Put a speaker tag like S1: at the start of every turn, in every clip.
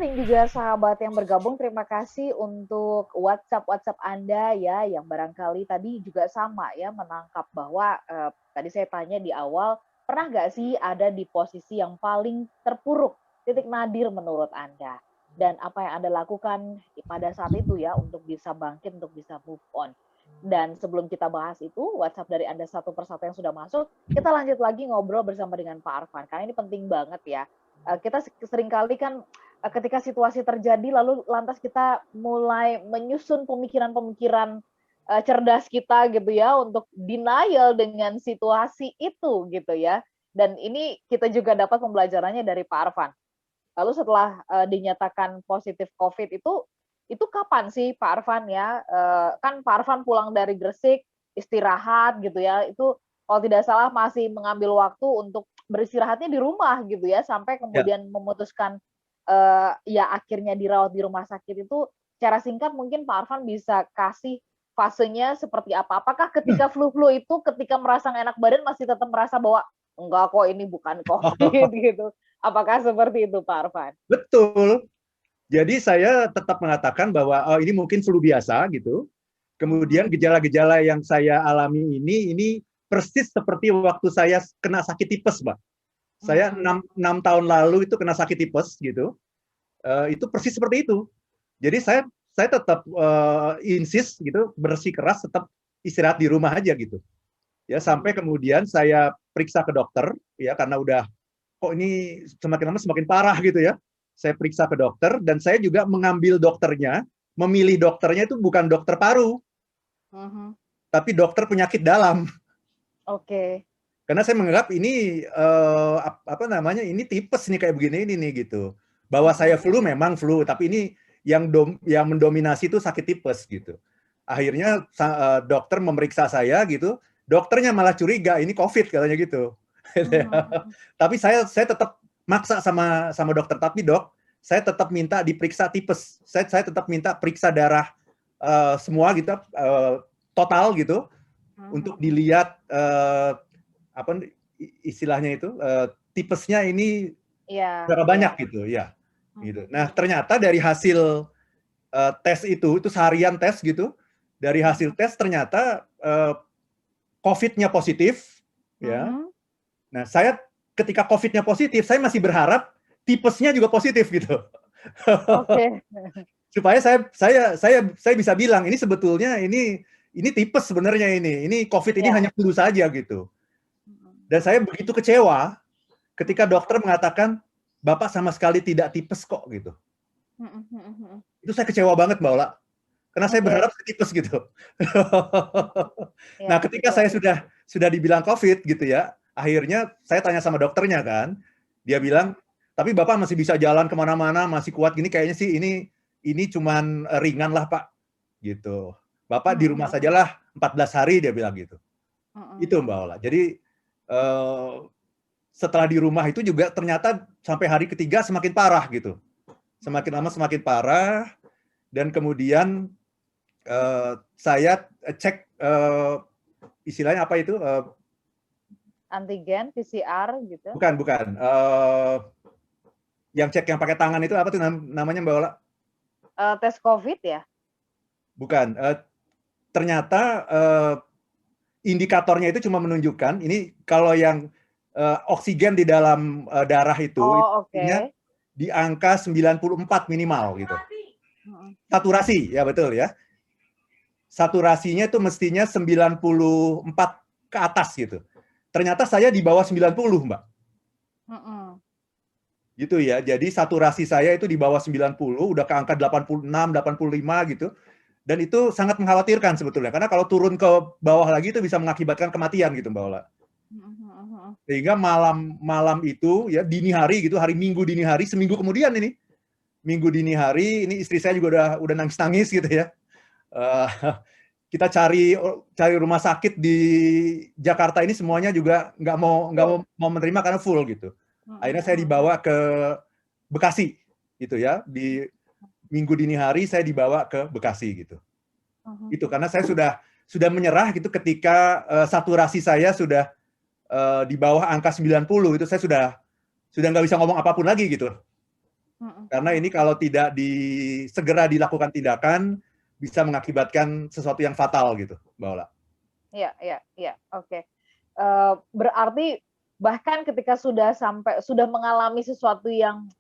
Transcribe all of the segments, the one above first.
S1: dan juga sahabat yang bergabung, terima kasih untuk WhatsApp Anda ya, yang barangkali tadi juga sama ya, menangkap bahwa tadi saya tanya di awal, pernah nggak sih ada di posisi yang paling terpuruk, titik nadir menurut Anda? Dan apa yang Anda lakukan pada saat itu ya, untuk bisa bangkit, untuk bisa move on. Dan sebelum kita bahas itu, WhatsApp dari Anda satu persatu yang sudah masuk, kita lanjut lagi ngobrol bersama dengan Pak Arfan, karena ini penting banget ya. Kita seringkali kan ketika situasi terjadi lalu lantas kita mulai menyusun pemikiran-pemikiran cerdas kita gitu ya untuk denial dengan situasi itu gitu ya. Dan ini kita juga dapat pembelajarannya dari Pak Arfan. Lalu setelah dinyatakan positif COVID itu kapan sih Pak Arfan ya? Kan Pak Arfan pulang dari Gresik istirahat gitu ya. Itu kalau tidak salah masih mengambil waktu untuk beristirahatnya di rumah gitu ya, sampai
S2: Ya,
S1: kemudian memutuskan ya akhirnya dirawat di rumah sakit itu. Secara singkat mungkin Pak Arfan bisa kasih fasenya seperti apa? Apakah ketika flu-flu itu ketika merasa nggak enak badan masih tetap merasa bahwa enggak kok ini bukan COVID gitu? Apakah seperti itu Pak Arfan?
S2: betul. Jadi saya tetap mengatakan bahwa oh, ini mungkin flu biasa gitu. Kemudian
S1: Mhm.
S2: gejala-gejala yang saya alami ini persis seperti waktu saya kena sakit tipes, Mbak. Saya
S1: Mhm.
S2: 6 tahun lalu itu kena sakit tipes gitu. Itu persis seperti itu. Jadi saya tetap insist gitu, bersikeras tetap istirahat di rumah aja gitu. Ya sampai
S1: Mhm.
S2: kemudian saya periksa ke dokter ya karena udah kok ini semakin lama semakin parah gitu ya. Saya periksa ke dokter dan saya juga mengambil dokternya, memilih dokternya itu bukan dokter paru,
S1: Mhm.
S2: tapi dokter penyakit dalam.
S1: Oke.
S2: Karena saya menganggap ini apa namanya ini tipes nih kayak begini ini nih gitu. Bahwa saya
S1: Mhm.
S2: flu memang flu, tapi ini yang mendominasi itu sakit tipes gitu. Akhirnya dokter memeriksa saya gitu, dokternya malah curiga ini COVID katanya gitu.
S1: Mhm.
S2: Tapi saya tetap maksa sama dokter, tapi dok, saya tetap minta diperiksa tipes. Saya tetap minta periksa darah semua gitu total gitu untuk
S1: Mhm.
S2: dilihat apa istilahnya itu tipesnya ini
S1: Iya,
S2: berapa
S1: iya.
S2: banyak gitu ya gitu.
S1: Mhm.
S2: Nah ternyata dari hasil tes itu seharian tes gitu, dari hasil
S1: Mhm.
S2: tes ternyata COVID-nya positif ya.
S1: Mhm.
S2: Nah saya ketika COVID-nya positif saya masih berharap tipesnya juga positif gitu.
S1: Oke.
S2: Supaya saya bisa bilang ini sebetulnya ini tipes sebenarnya ini COVID ini
S1: Iya.
S2: hanya flu saja gitu.
S1: Mhm.
S2: Dan saya begitu kecewa ketika
S1: Mhm.
S2: dokter mengatakan Bapak sama sekali tidak tipes kok gitu.
S1: Mhm. Mhm. Mhm.
S2: Itu saya kecewa banget Mbak Ola. Karena saya
S1: Oke.
S2: berharap saya tipes gitu. Nah,
S1: Iya,
S2: ketika saya
S1: betul.
S2: sudah dibilang COVID gitu ya, akhirnya saya tanya sama dokternya kan, dia
S1: Mhm.
S2: bilang, tapi Bapak masih bisa jalan kemana-mana, masih kuat gini, kayaknya sih ini cuman ringan lah Pak, gitu. Bapak di
S1: Mhm.
S2: rumah
S1: Mhm.
S2: sajalah 14 hari, dia bilang gitu.
S1: Mhm.
S2: Itu Mbak Ola. Jadi, setelah di rumah itu juga ternyata sampai hari ketiga semakin parah gitu. Semakin
S1: Mhm.
S2: lama semakin parah, dan kemudian saya cek istilahnya apa itu?
S1: Antigen, PCR gitu.
S2: Bukan, bukan. Yang cek yang pakai tangan itu apa tuh namanya Mbak Ola?
S1: Tes COVID ya?
S2: Bukan. Ternyata indikatornya itu cuma menunjukkan ini kalau yang oksigen di dalam darah itu
S1: Oh,
S2: artinya
S1: oke.
S2: di angka 94 minimal gitu.
S1: Mhm.
S2: Saturasi, ya betul ya. Saturasinya itu mestinya 94 ke atas gitu. Ternyata saya di bawah 90, Mbak.
S1: Mhm.
S2: Gitu ya. Jadi saturasi saya itu di bawah 90, udah ke angka 86, 85 gitu. Dan itu sangat mengkhawatirkan sebetulnya. Karena kalau turun ke bawah lagi itu bisa mengakibatkan kematian gitu, Mbak Ola.
S1: Mhm. Mhm.
S2: Sehingga malam itu ya dini hari gitu, hari Minggu dini hari, seminggu kemudian ini. Minggu dini hari ini istri saya juga udah nangis-nangis gitu ya. Uh, kita cari rumah sakit di Jakarta ini semuanya juga
S1: Full.
S2: nggak mau menerima karena full gitu.
S1: Mhm.
S2: Akhirnya saya
S1: Mhm.
S2: dibawa ke Bekasi gitu ya. Di Minggu dini hari saya dibawa ke Bekasi gitu.
S1: Mhm.
S2: Itu karena saya sudah menyerah gitu ketika saturasi saya sudah di bawah angka 90 itu saya sudah nggak bisa ngomong apapun lagi gitu. Karena ini kalau tidak segera dilakukan tindakan, bisa mengakibatkan sesuatu yang fatal gitu, Mbak Ola.
S1: Iya, iya, iya, oke. Berarti bahkan ketika sudah mengalami sesuatu yang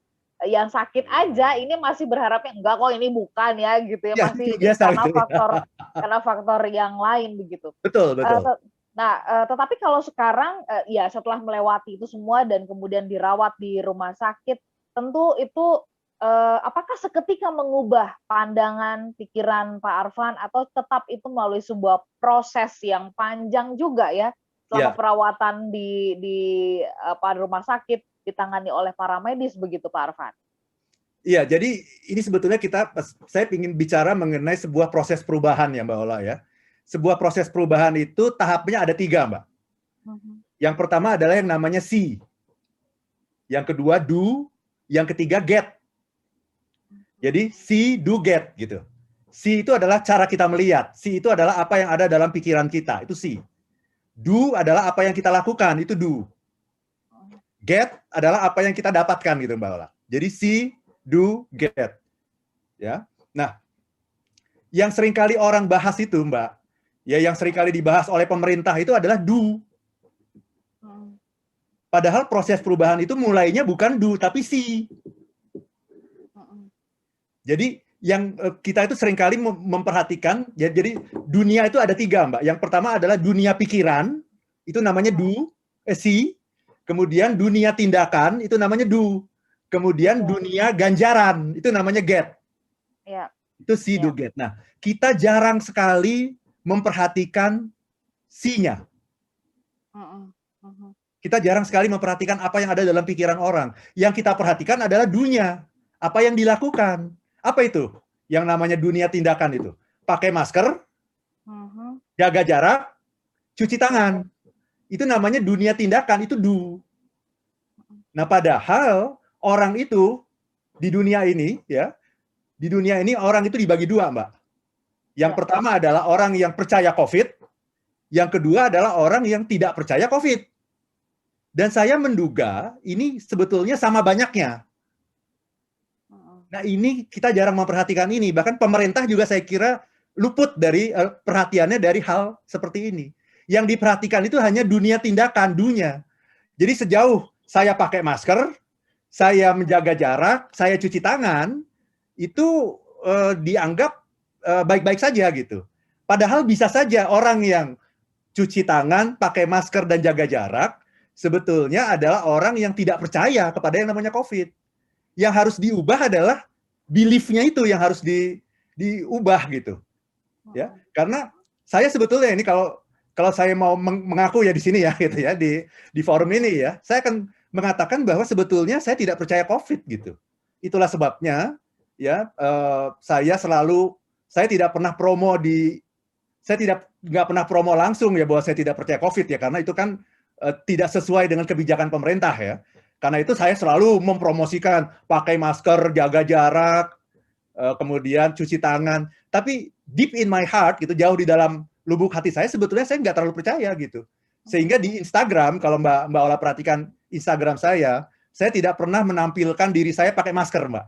S1: sakit aja, ini masih berharapnya enggak kok ini bukan ya gitu ya,
S2: Ya,
S1: masih
S2: itu
S1: ini
S2: biasa itu ya.
S1: karena faktor yang lain begitu.
S2: Betul,
S1: Eee,
S2: betul.
S1: te tetapi kalau sekarang, ya setelah melewati itu semua dan kemudian dirawat di rumah sakit, tentu itu, apakah seketika mengubah pandangan, pikiran Pak Arfan atau tetap itu melalui sebuah proses yang panjang juga ya, selama
S2: Ya,
S1: perawatan di rumah sakit, ditangani oleh para medis begitu Pak Arfan?
S2: iya. Jadi ini sebetulnya saya ingin bicara mengenai sebuah proses perubahan ya, Mbak Ola ya. Sebuah proses perubahan itu tahapnya ada 3, Mbak.
S1: Mhm.
S2: Yang pertama adalah yang namanya see, yang kedua do, yang ketiga get. Jadi see, do, get gitu. See itu adalah cara kita melihat, see itu adalah apa yang ada dalam pikiran kita, itu see. Do adalah apa yang kita lakukan, itu do. Get adalah apa yang kita dapatkan gitu, Mbak Ola. Jadi see, do, get. Ya. Nah, yang seringkali orang bahas itu, Mbak, ya yang seringkali dibahas oleh pemerintah itu adalah do.
S1: Mhm.
S2: Padahal proses perubahan itu mulainya bukan do, tapi see.
S1: Mhm.
S2: Jadi yang kita itu seringkali memperhatikan, ya, jadi dunia itu ada 3, Mbak. Yang pertama adalah dunia pikiran, itu namanya see. Kemudian dunia tindakan, itu namanya do. Kemudian
S1: Iya,
S2: dunia ganjaran, itu namanya get.
S1: iya,
S2: Itu see, do,
S1: iya.
S2: get. Nah, kita jarang sekali memperhatikan see-nya.
S1: Mhm, mhm.
S2: Kita jarang sekali memperhatikan apa yang ada dalam pikiran orang. Yang kita perhatikan adalah dunia. Apa yang dilakukan. Apa itu? Yang namanya dunia tindakan itu. Pakai masker,
S1: Mhm.
S2: jaga jarak, cuci
S1: Oke.
S2: tangan. Itu namanya dunia tindakan, itu do. Nah, padahal orang itu di dunia ini, ya, di dunia ini orang itu dibagi 2, Mbak. Yang
S1: Iya.
S2: pertama adalah orang yang percaya COVID, yang kedua adalah orang yang tidak percaya COVID. Dan saya menduga ini sebetulnya sama banyaknya.
S1: Mhm.
S2: Nah, ini kita jarang memperhatikan ini. Bahkan pemerintah juga saya kira luput dari perhatiannya dari hal seperti ini. Yang diperhatikan itu hanya dunia tindakan, dunia. Jadi sejauh saya pakai masker, saya menjaga jarak, saya cuci tangan, itu dianggap baik-baik saja gitu. Padahal bisa saja orang yang cuci tangan, pakai masker dan jaga jarak, sebetulnya adalah orang yang tidak percaya kepada yang namanya COVID. Yang harus diubah adalah belief-nya itu yang harus diubah gitu. Ya,
S1: Mhm.
S2: karena saya sebetulnya ini kalau saya mau mengaku ya di sini ya gitu ya di forum ini ya, saya akan mengatakan bahwa sebetulnya saya tidak percaya COVID gitu. Itulah sebabnya ya saya tidak pernah promo saya nggak pernah promo langsung ya bahwa saya tidak percaya COVID ya, karena itu kan tidak sesuai dengan kebijakan pemerintah ya. Karena itu saya selalu mempromosikan pakai masker, jaga jarak, kemudian cuci tangan. Tapi deep in my heart gitu, jauh di dalam lubuk hati saya sebetulnya saya nggak terlalu percaya gitu. Sehingga di Instagram, kalau Mbak Ola perhatikan Instagram saya tidak pernah menampilkan diri saya pakai masker, Mbak.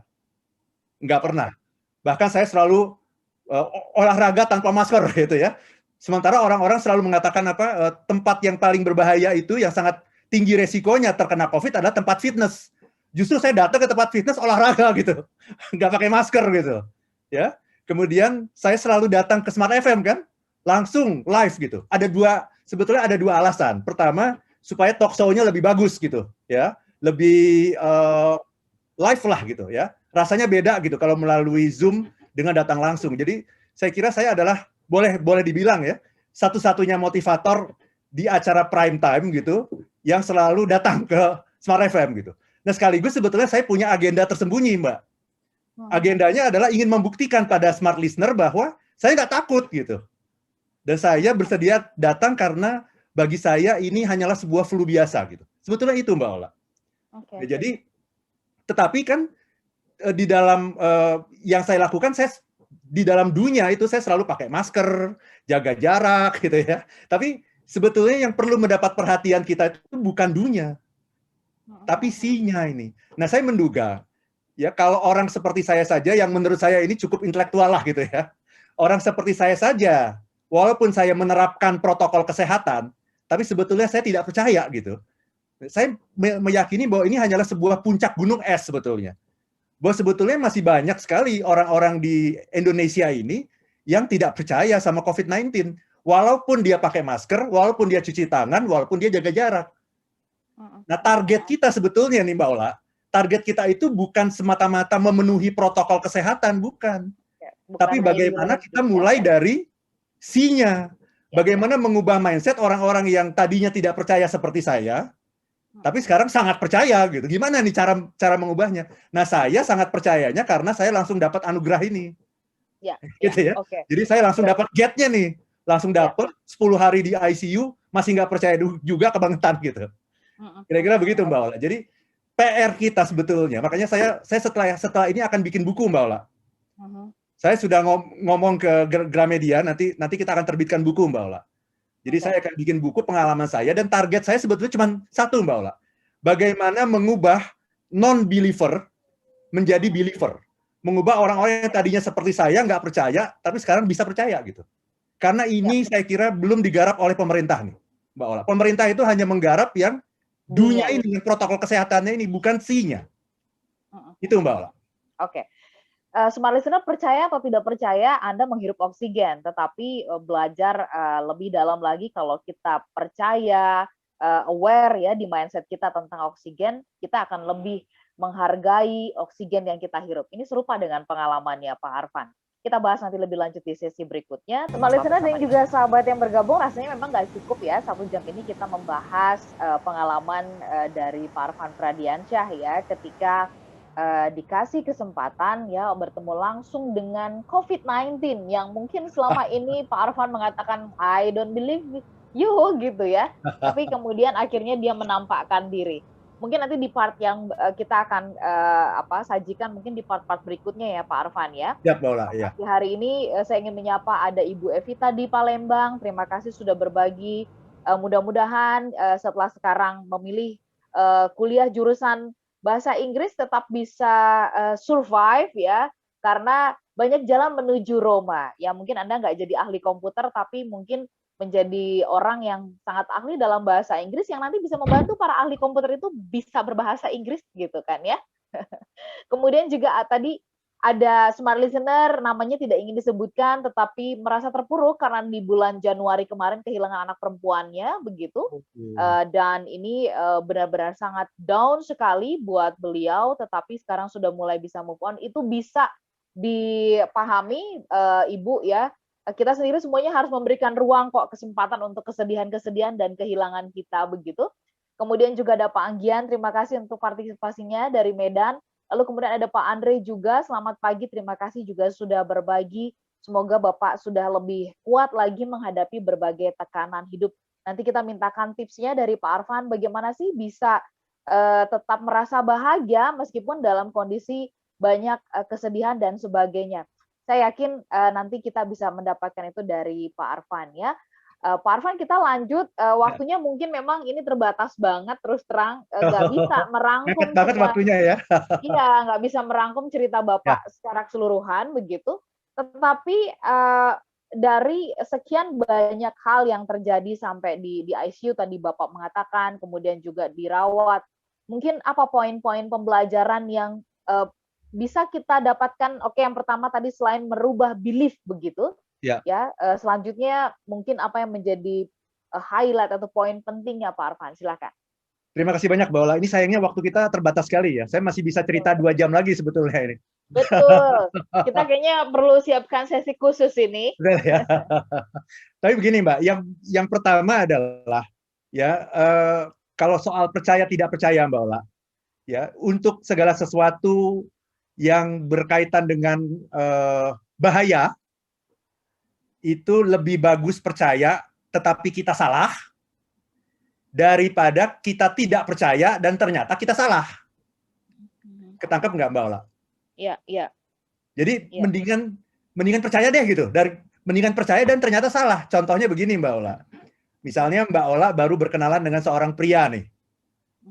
S2: Nggak
S1: Iya.
S2: pernah. Bahkan saya selalu olahraga tanpa masker gitu ya. Sementara orang-orang selalu mengatakan tempat yang paling berbahaya itu yang sangat tinggi resikonya terkena COVID adalah tempat fitness. Justru saya datang ke tempat fitness olahraga gitu, nggak pakai masker gitu, ya. Kemudian saya selalu datang ke Smart FM kan, langsung live gitu. Sebetulnya ada dua alasan. Pertama, supaya talk show-nya lebih bagus gitu, ya, lebih live lah gitu ya. Rasanya beda gitu kalau melalui Zoom dengan datang langsung. Jadi saya kira saya adalah boleh dibilang ya satu-satunya motivator di acara prime time gitu yang selalu datang ke Smart FM gitu. Nah, sekaligus sebetulnya saya punya agenda tersembunyi, Mbak.
S1: Mhm.
S2: Agendanya adalah ingin membuktikan pada smart listener bahwa saya nggak takut gitu. Dan saya bersedia datang karena bagi saya ini hanyalah sebuah flu biasa gitu. Sebetulnya itu, Mbak Ola.
S1: Oke.
S2: Ya, jadi tetapi kan di dalam yang saya lakukan, saya di dalam dunia itu saya selalu pakai masker, jaga jarak gitu ya. Tapi sebetulnya yang perlu mendapat perhatian kita itu bukan dunia, tapi
S1: Mhm.
S2: sinya ini. Nah, saya menduga Ya, kalau orang seperti saya saja yang menurut saya ini cukup intelektual lah gitu ya. Orang seperti saya saja, walaupun saya menerapkan protokol kesehatan, tapi sebetulnya saya tidak percaya gitu. Saya meyakini bahwa ini hanyalah sebuah puncak gunung es sebetulnya. Bahwa sebetulnya masih banyak sekali orang-orang di Indonesia ini yang tidak percaya sama COVID-19. Walaupun dia pakai masker, walaupun dia cuci tangan, walaupun dia jaga jarak. Nah, target kita sebetulnya nih Mbak Ola, target kita itu bukan semata-mata memenuhi protokol kesehatan, bukan. Tapi bagaimana kita mulai dari C-nya. Bagaimana mengubah mindset orang-orang yang tadinya tidak percaya seperti saya, tapi sekarang sangat percaya gitu. Gimana nih cara mengubahnya? Nah, saya sangat percayanya karena saya langsung dapat anugerah ini. Gitu ya. Jadi saya langsung dapat get-nya nih. Langsung dapat 10 hari di ICU, masih nggak percaya juga kebangetan gitu. Kira-kira begitu Mbak Ola. Jadi PR kita sebetulnya. Makanya saya setelah ini akan bikin buku Mbak Ola. Saya sudah ngomong ke Gramedia, nanti kita akan terbitkan buku Mbak Ola. Jadi saya akan bikin buku pengalaman saya, dan target saya sebetulnya cuma satu Mbak Ola. Bagaimana mengubah non-believer menjadi believer. Mengubah orang-orang yang tadinya seperti saya, nggak percaya, tapi sekarang bisa percaya gitu. Karena ini saya kira belum digarap oleh pemerintah nih Mbak Ola. Pemerintah itu hanya menggarap yang dunia ini, yang protokol kesehatannya ini, bukan C-nya. Itu Mbak Ola.
S1: Oke. Smart listener, percaya atau tidak percaya Anda menghirup oksigen, tetapi belajar lebih dalam lagi kalau kita percaya, aware ya di mindset kita tentang oksigen, kita akan lebih menghargai oksigen yang kita hirup. Ini serupa dengan pengalamannya Pak Arfan. Kita bahas nanti lebih lanjut di sesi berikutnya. Smart listener dan juga sahabat yang bergabung, rasanya memang nggak cukup ya 1 jam ini kita membahas pengalaman dari Pak Arfan Pradiansyah ya, ketika dikasih kesempatan ya bertemu langsung dengan COVID-19 yang mungkin selama ini Pak Arfan mengatakan I don't believe you gitu ya, tapi kemudian akhirnya dia menampakkan diri. Mungkin nanti di part yang kita akan sajikan mungkin di part-part berikutnya ya Pak Arfan ya.
S2: Ya, Paula, ya.
S1: Hari ini saya ingin menyapa ada Ibu Evita di Palembang. Terima kasih sudah berbagi. Mudah-mudahan setelah sekarang memilih kuliah jurusan bahasa Inggris tetap bisa survive ya, karena banyak jalan menuju Roma. Ya mungkin Anda nggak jadi ahli komputer, tapi mungkin menjadi orang yang sangat ahli dalam bahasa Inggris yang nanti bisa membantu para ahli komputer itu bisa berbahasa Inggris gitu kan ya. Kemudian juga tadi ada smart listener namanya tidak ingin disebutkan tetapi merasa terpuruk karena di bulan Januari kemarin kehilangan anak perempuannya begitu. Dan ini benar-benar sangat down sekali buat beliau, tetapi sekarang sudah mulai bisa move on. Itu bisa dipahami Ibu ya. Kita sendiri semuanya harus memberikan ruang kok, kesempatan untuk kesedihan-kesedihan dan kehilangan kita begitu. Kemudian juga ada Pak Anggian, terima kasih untuk partisipasinya dari Medan. Lalu kemudian ada Pak Andre juga, selamat pagi, terima kasih juga sudah berbagi. Semoga Bapak sudah lebih kuat lagi menghadapi berbagai tekanan hidup. Nanti kita mintakan tipsnya dari Pak Arfan, bagaimana sih bisa tetap merasa bahagia meskipun dalam kondisi banyak kesedihan dan sebagainya. Saya yakin nanti kita bisa mendapatkan itu dari Pak Arfan ya. Pak Arfan, kita lanjut. Waktunya mungkin memang ini terbatas banget, terus terang nggak bisa merangkum
S2: banget waktunya ya.
S1: Iya, nggak bisa merangkum cerita Bapak secara keseluruhan begitu. Tetapi dari sekian banyak hal yang terjadi sampai di ICU tadi Bapak mengatakan, kemudian juga dirawat. Mungkin apa poin-poin pembelajaran yang bisa kita dapatkan? Oke, yang pertama tadi selain merubah belief begitu. Ya, selanjutnya mungkin apa yang menjadi highlight atau poin pentingnya Pak Arfan, silakan.
S2: Terima kasih banyak Mbak Ola. Ini sayangnya waktu kita terbatas sekali ya. Saya masih bisa cerita 2 jam lagi sebetulnya ini.
S1: Betul. Kita kayaknya perlu siapkan sesi khusus ini.
S2: Betul ya. Tapi begini Mbak, yang pertama adalah ya kalau soal percaya tidak percaya Mbak Ola, ya untuk segala sesuatu yang berkaitan dengan bahaya itu lebih bagus percaya tetapi kita salah daripada kita tidak percaya dan ternyata kita salah. Ketangkep nggak Mbak Ola?
S1: Iya, iya.
S2: Jadi mendingan percaya deh gitu. Mendingan percaya dan ternyata salah. Contohnya begini Mbak Ola. Misalnya Mbak Ola baru berkenalan dengan seorang pria nih.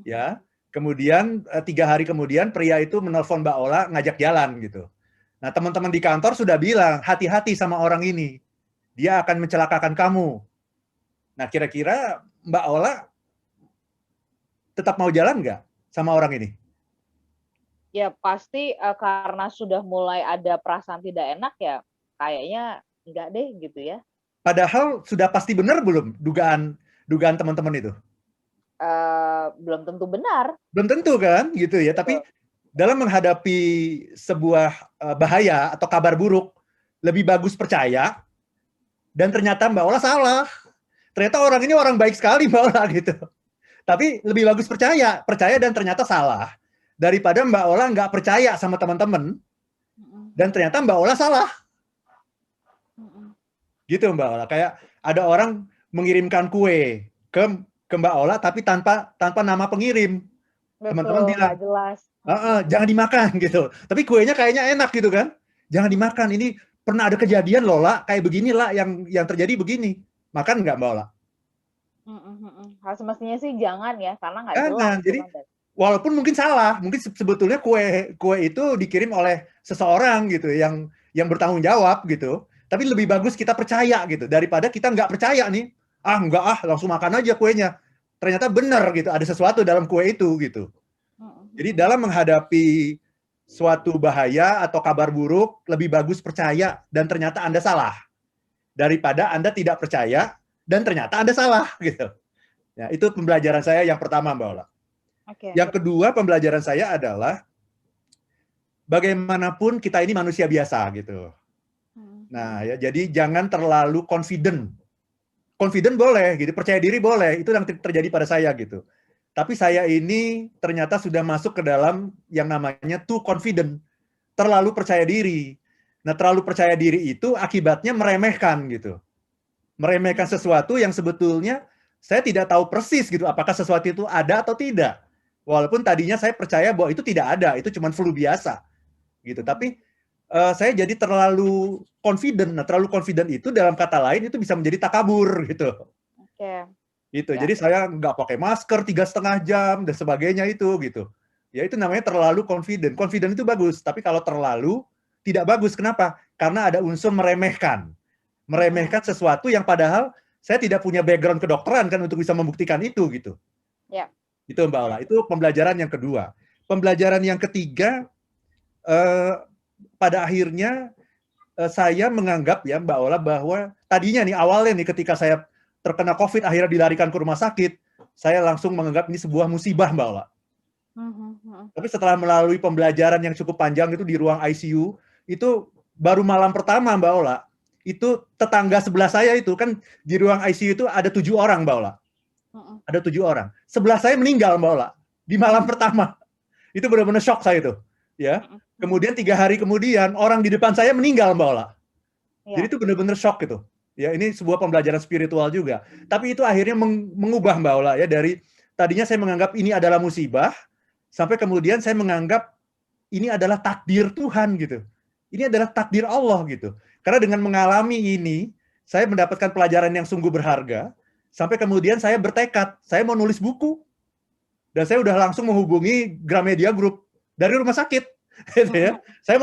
S2: Ya. Kemudian 3 hari kemudian pria itu menelpon Mbak Ola ngajak jalan gitu. Nah teman-teman di kantor sudah bilang hati-hati sama orang ini, dia akan mencelakakan kamu. Nah kira-kira Mbak Ola tetap mau jalan nggak sama orang ini?
S1: Ya pasti karena sudah mulai ada perasaan tidak enak ya, kayaknya enggak deh gitu ya.
S2: Padahal sudah pasti benar belum dugaan teman-teman itu?
S1: Belum tentu benar.
S2: Belum tentu kan gitu ya. Tapi
S1: Betul.
S2: dalam menghadapi sebuah bahaya atau kabar buruk, lebih bagus percaya dan ternyata Mbak Ola salah. Ternyata orang ini orang baik sekali Mbak Ola gitu. Tapi lebih bagus percaya dan ternyata salah daripada Mbak Ola nggak percaya sama teman-teman dan ternyata Mbak Ola salah. Gitu Mbak Ola. Kayak ada orang mengirimkan kue ke Mbak Ola tapi tanpa nama pengirim. Teman-teman
S1: Betul,
S2: bilang,
S1: nggak jelas.
S2: jangan dimakan gitu. Tapi kuenya kayaknya enak gitu kan. Jangan dimakan. Ini pernah ada kejadian loh lah, kayak begini lah yang terjadi begini. Makan nggak Mbak Ola?
S1: Hal semestinya sih jangan ya, karena nggak jelas.
S2: Jangan. Jadi walaupun mungkin salah, mungkin sebetulnya kue itu dikirim oleh seseorang gitu yang bertanggung jawab gitu. Tapi lebih bagus kita percaya gitu daripada kita nggak percaya nih. Enggak langsung makan aja kuenya. Ternyata benar gitu, ada sesuatu dalam kue itu gitu. Jadi dalam menghadapi suatu bahaya atau kabar buruk, lebih bagus percaya dan ternyata Anda salah daripada Anda tidak percaya dan ternyata Anda salah gitu. Ya, itu pembelajaran saya yang pertama Mbak Ola. Yang kedua pembelajaran saya adalah bagaimanapun kita ini manusia biasa gitu. Nah, ya jadi jangan terlalu confident. Confident boleh, gitu. Percaya diri boleh. Itu yang terjadi pada saya gitu. Tapi saya ini ternyata sudah masuk ke dalam yang namanya too confident. Terlalu percaya diri. Nah, terlalu percaya diri itu akibatnya meremehkan gitu. Meremehkan sesuatu yang sebetulnya saya tidak tahu persis gitu apakah sesuatu itu ada atau tidak. Walaupun tadinya saya percaya bahwa itu tidak ada, itu cuma flu biasa gitu. Tapi saya jadi terlalu confident. Nah, terlalu confident itu dalam kata lain itu bisa menjadi takabur gitu. Gitu. Ya. Jadi saya nggak pakai masker 3,5 jam dan sebagainya itu gitu. Ya itu namanya terlalu confident. Confident itu bagus, tapi kalau terlalu tidak bagus. Kenapa? Karena ada unsur meremehkan. Meremehkan sesuatu yang padahal saya tidak punya background kedokteran kan untuk bisa membuktikan itu gitu.
S1: Ya.
S2: Itu Mbak Ola. Itu pembelajaran yang kedua. Pembelajaran yang ketiga, pada akhirnya saya menganggap ya Mbak Ola bahwa tadinya nih awalnya nih ketika saya terkena COVID akhirnya dilarikan ke rumah sakit, saya langsung menganggap ini sebuah musibah Mbak Ola. Tapi setelah melalui pembelajaran yang cukup panjang itu di ruang ICU, itu baru malam pertama Mbak Ola, itu tetangga sebelah saya itu kan di ruang ICU itu ada 7 orang Mbak Ola. Ada 7 orang. Sebelah saya meninggal Mbak Ola di malam pertama. Itu benar-benar shock saya itu. Ya. Kemudian 3 hari kemudian orang di depan saya meninggal Mbak Ola. Ya. Jadi itu benar-benar shock gitu. Ya, ini sebuah pembelajaran spiritual juga. Tapi itu akhirnya mengubah Mbak Ola ya dari tadinya saya menganggap ini adalah musibah sampai kemudian saya menganggap ini adalah takdir Tuhan gitu. Ini adalah takdir Allah gitu. Karena dengan mengalami ini saya mendapatkan pelajaran yang sungguh berharga sampai kemudian saya bertekad saya mau nulis buku. Dan saya udah langsung menghubungi Gramedia Group dari rumah sakit gitu ya. Saya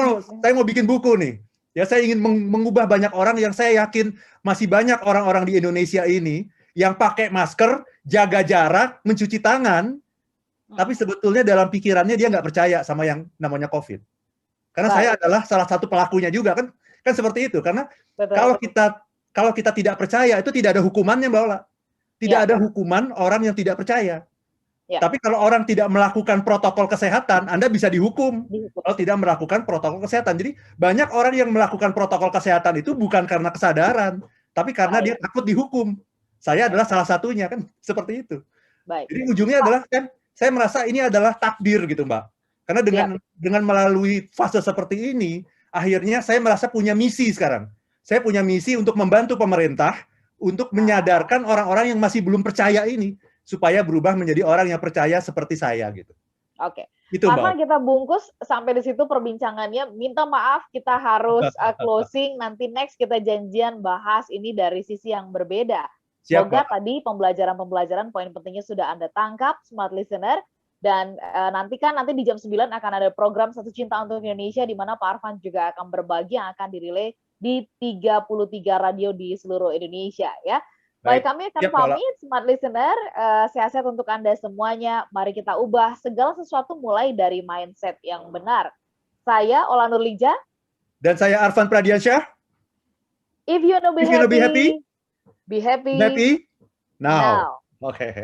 S2: mau bikin buku nih. Ya saya ingin mengubah banyak orang yang saya yakin masih banyak orang-orang di Indonesia ini yang pakai masker, jaga jarak, mencuci tangan, tapi sebetulnya dalam pikirannya dia nggak percaya sama yang namanya COVID. Karena saya adalah salah satu pelakunya juga kan seperti itu. Karena kalau kita tidak percaya itu tidak ada hukumannya Mbak Ola. Tidak ada hukuman orang yang tidak percaya. Ya. Tapi kalau orang tidak melakukan protokol kesehatan, Anda bisa dihukum kalau tidak melakukan protokol kesehatan. Jadi banyak orang yang melakukan protokol kesehatan itu bukan karena kesadaran, tapi karena dia takut dihukum. Saya adalah salah satunya kan seperti itu. Jadi ujungnya adalah kan saya merasa ini adalah takdir gitu Mbak. Karena dengan melalui fase seperti ini, akhirnya saya merasa punya misi sekarang. Saya punya misi untuk membantu pemerintah untuk menyadarkan orang-orang yang masih belum percaya ini supaya berubah menjadi orang yang percaya seperti saya gitu.
S1: Oke. Itu, karena Mbak, kita bungkus sampai di situ perbincangannya. Minta maaf kita harus closing. Nanti next kita janjian bahas ini dari sisi yang berbeda. Semoga tadi pembelajaran-pembelajaran poin pentingnya sudah Anda tangkap, smart listener. Dan nanti di jam 9 akan ada program Satu Cinta untuk Indonesia, di mana Pak Arfan juga akan berbagi yang akan dirilai di 33 radio di seluruh Indonesia ya. Baik, kami akan pamit, Smart Listener. Sehat-sehat untuk Anda semuanya. Mari kita ubah segala sesuatu mulai dari mindset yang benar. Saya Ola Nurlija.
S2: Dan saya Arfan Pradiansyah.
S1: If you wanna be happy, be happy
S2: now.
S1: now.
S2: Okay.